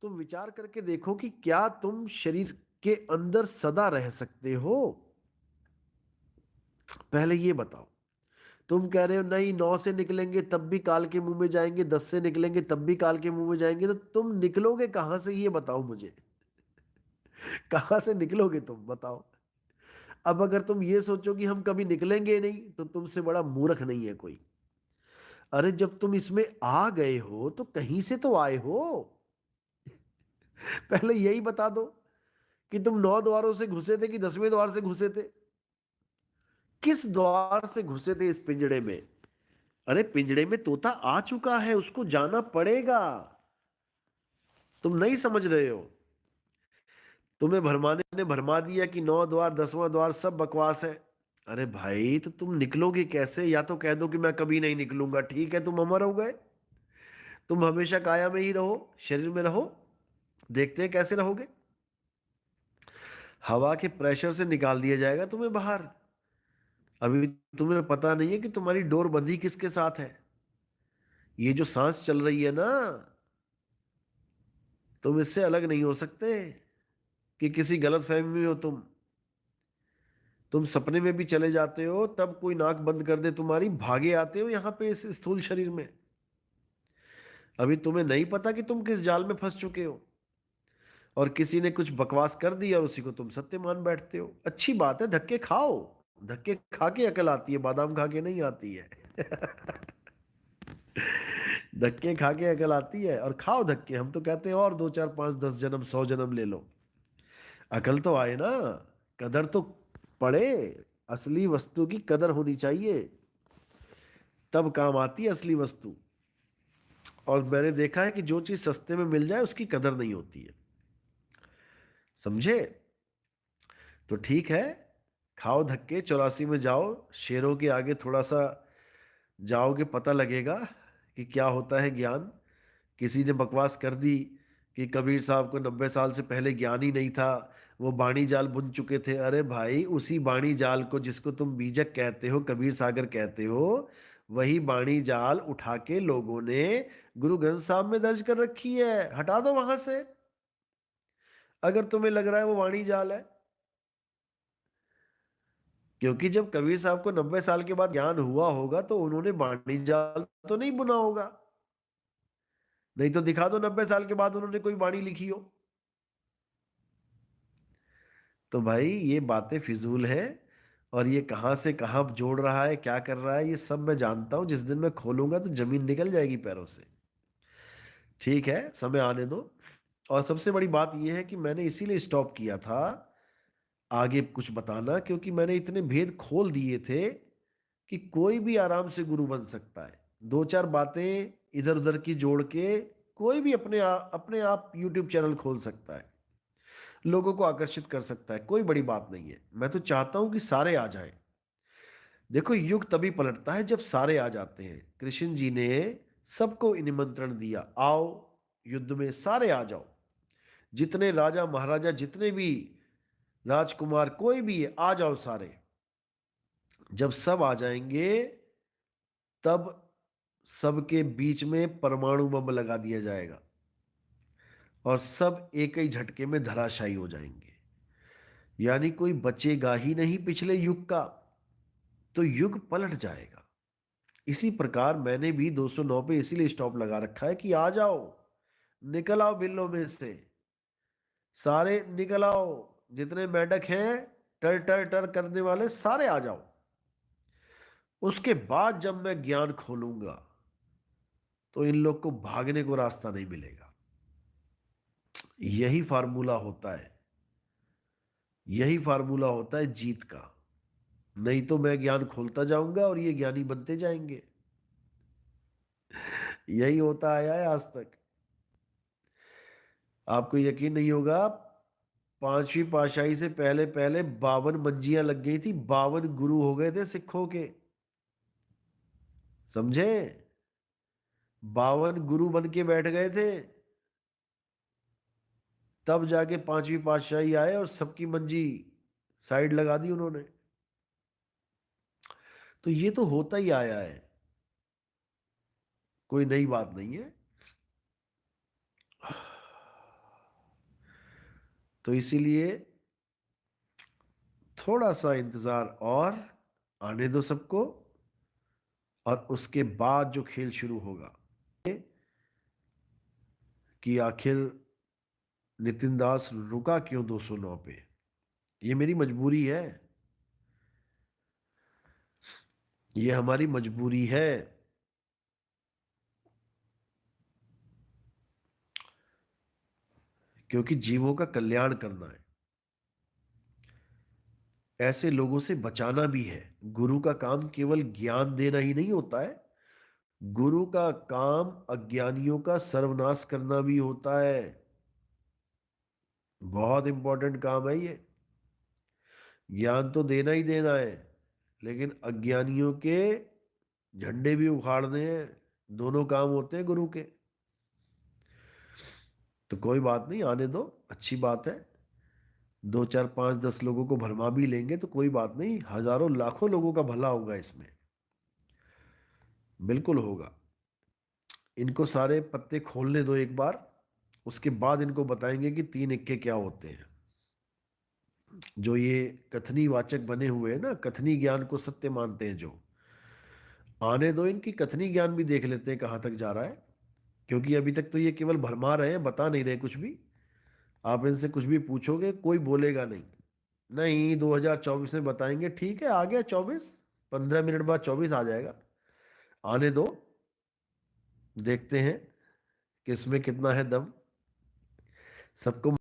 तुम विचार करके देखो कि क्या तुम शरीर के अंदर सदा रह सकते हो? पहले ये बताओ। तुम कह रहे हो नहीं, 9 से निकलेंगे तब भी काल के मुंह में जाएंगे, 10 से निकलेंगे तब भी काल के मुंह में जाएंगे, तो तुम निकलोगे कहां से ये बताओ मुझे। कहां से निकलोगे तुम बताओ। अब अगर तुम ये सोचो कि हम कभी निकलेंगे नहीं, तो तुमसे बड़ा मूर्ख नहीं है कोई। अरे जब तुम इसमें आ गए हो तो कहीं से तो आए हो। पहले यही बता दो कि तुम 9 द्वारों से घुसे थे कि 10वें द्वार से घुसे थे। किस द्वार से घुसे थे इस पिंजड़े में? अरे पिंजड़े में तोता आ चुका है, उसको जाना पड़ेगा। तुम नहीं समझ रहे हो। तुम्हें भरमाने ने भरमा दिया कि 9 द्वार 10वां द्वार सब बकवास है। अरे भाई तो तुम निकलोगे कैसे? या तो कह दो कि मैं कभी नहीं निकलूंगा, ठीक है, तुम अमर हो गए। तुम हमेशा काया में ही रहो, शरीर में रहो। देखते हैं कैसे रहोगे। हवा के प्रेशर से निकाल दिया जाएगा तुम्हें बाहर। अभी तुम्हें पता नहीं है कि तुम्हारी डोर बंधी किसके साथ है। ये जो सांस चल रही है ना, तुम इससे अलग नहीं हो सकते। कि किसी गलत फहमी में हो तुम सपने में भी चले जाते हो, तब कोई नाक बंद कर दे तुम्हारी, भागे आते हो यहां पे इस स्थूल शरीर में। अभी तुम्हें नहीं पता कि तुम किस जाल में फंस चुके हो, और किसी ने कुछ बकवास कर दी और उसी को तुम सत्य मान बैठते हो। अच्छी बात है, धक्के खाओ। धक्के खा के अकल आती है, बादाम खा के नहीं आती है। धक्के खा के अकल आती है, और खाओ धक्के। हम तो कहते हैं और 2 4 5 10 जन्म 100 जन्म ले लो, अकल तो आए ना। कदर तो पड़े। असली वस्तु की कदर होनी चाहिए, तब काम आती है असली वस्तु। और मैंने देखा है कि जो चीज सस्ते में मिल जाए उसकी कदर नहीं होती है। समझे? तो ठीक है, खाओ धक्के, 84 में जाओ। शेरों के आगे थोड़ा सा जाओगे, पता लगेगा कि क्या होता है ज्ञान। किसी ने बकवास कर दी कि कबीर साहब को 90 साल से पहले ज्ञान ही नहीं था, वो बाणी जाल बुन चुके थे। अरे भाई, उसी बाणी जाल को जिसको तुम बीजक कहते हो, कबीर सागर कहते हो, वही बाणी जाल उठा के लोगों ने गुरु ग्रंथ साहब में दर्ज कर रखी है। हटा दो वहां से, अगर तुम्हें लग रहा है वो वाणी जाल है। क्योंकि जब कबीर साहब को 90 साल के बाद ज्ञान हुआ होगा तो उन्होंने बाणी जाल तो नहीं बुना होगा। नहीं तो दिखा दो 90 साल के बाद उन्होंने कोई बाणी लिखी हो। तो भाई ये बातें फिजूल है। और ये कहाँ से कहाँ जोड़ रहा है, क्या कर रहा है, ये सब मैं जानता हूं। जिस दिन मैं खोलूंगा तो जमीन निकल जाएगी पैरों से। ठीक है, समय आने दो। और सबसे बड़ी बात यह है कि मैंने इसीलिए स्टॉप किया था आगे कुछ बताना, क्योंकि मैंने इतने भेद खोल दिए थे कि कोई भी आराम से गुरु बन सकता है। 2 4 बातें इधर उधर की जोड़ के कोई भी अपने आप यूट्यूब चैनल खोल सकता है, लोगों को आकर्षित कर सकता है। कोई बड़ी बात नहीं है। मैं तो चाहता हूं कि सारे आ जाएं। देखो, युग तभी पलटता है जब सारे आ जाते हैं। कृष्ण जी ने सबको निमंत्रण दिया, आओ युद्ध में, सारे आ जाओ। जितने राजा महाराजा, जितने भी राजकुमार, कोई भी है, आ जाओ सारे। जब सब आ जाएंगे तब सबके बीच में परमाणु बम लगा दिया जाएगा, और सब एक ही झटके में धराशायी हो जाएंगे। यानी कोई बचेगा ही नहीं पिछले युग का, तो युग पलट जाएगा। इसी प्रकार मैंने भी 209 पे इसीलिए स्टॉप लगा रखा है कि आ जाओ, निकल आओ बिल्लों में से, सारे निकल आओ। जितने मेंढक हैं टर टर टर करने वाले, सारे आ जाओ। उसके बाद जब मैं ज्ञान खोलूंगा तो इन लोग को भागने को रास्ता नहीं मिलेगा। यही फार्मूला होता है, यही फार्मूला होता है जीत का। नहीं तो मैं ज्ञान खोलता जाऊंगा और ये ज्ञानी बनते जाएंगे। यही होता आया है आज तक। आपको यकीन नहीं होगा, 5वीं पातशाही से पहले पहले 52 मंजियां लग गई थी, 52 गुरु हो गए थे सिखों के। समझे? 52 गुरु बन के बैठ गए थे, तब जाके 5वीं पातशाही आए और सबकी मंजी साइड लगा दी उन्होंने। तो ये तो होता ही आया है, कोई नई बात नहीं है। तो इसीलिए थोड़ा सा इंतजार और आने दो सबको, और उसके बाद जो खेल शुरू होगा कि आखिर नितिन दास रुका क्यों 209 पे। ये मेरी मजबूरी है, ये हमारी मजबूरी है। क्योंकि जीवों का कल्याण करना है, ऐसे लोगों से बचाना भी है। गुरु का काम केवल ज्ञान देना ही नहीं होता है, गुरु का काम अज्ञानियों का सर्वनाश करना भी होता है। बहुत इंपॉर्टेंट काम है ये। ज्ञान तो देना ही देना है, लेकिन अज्ञानियों के झंडे भी उखाड़ने हैं। दोनों काम होते हैं गुरु के। तो कोई बात नहीं, आने दो, अच्छी बात है। 2 4 5 10 लोगों को भरमा भी लेंगे तो कोई बात नहीं, हजारों लाखों लोगों का भला होगा इसमें, बिल्कुल होगा। इनको सारे पत्ते खोलने दो एक बार, उसके बाद इनको बताएंगे कि 3 इक्के क्या होते हैं। जो ये कथनी वाचक बने हुए हैं ना, कथनी ज्ञान को सत्य मानते हैं जो, आने दो, इनकी कथनी ज्ञान भी देख लेते हैं कहाँ तक जा रहा है। क्योंकि अभी तक तो ये केवल भरमा रहे हैं, बता नहीं रहे कुछ भी। आप इनसे कुछ भी पूछोगे कोई बोलेगा नहीं, नहीं 2024 में बताएंगे। ठीक है, आ गया 24, 15 मिनट बाद 24 आ जाएगा। आने दो, देखते हैं किसमें कितना है दम। सबको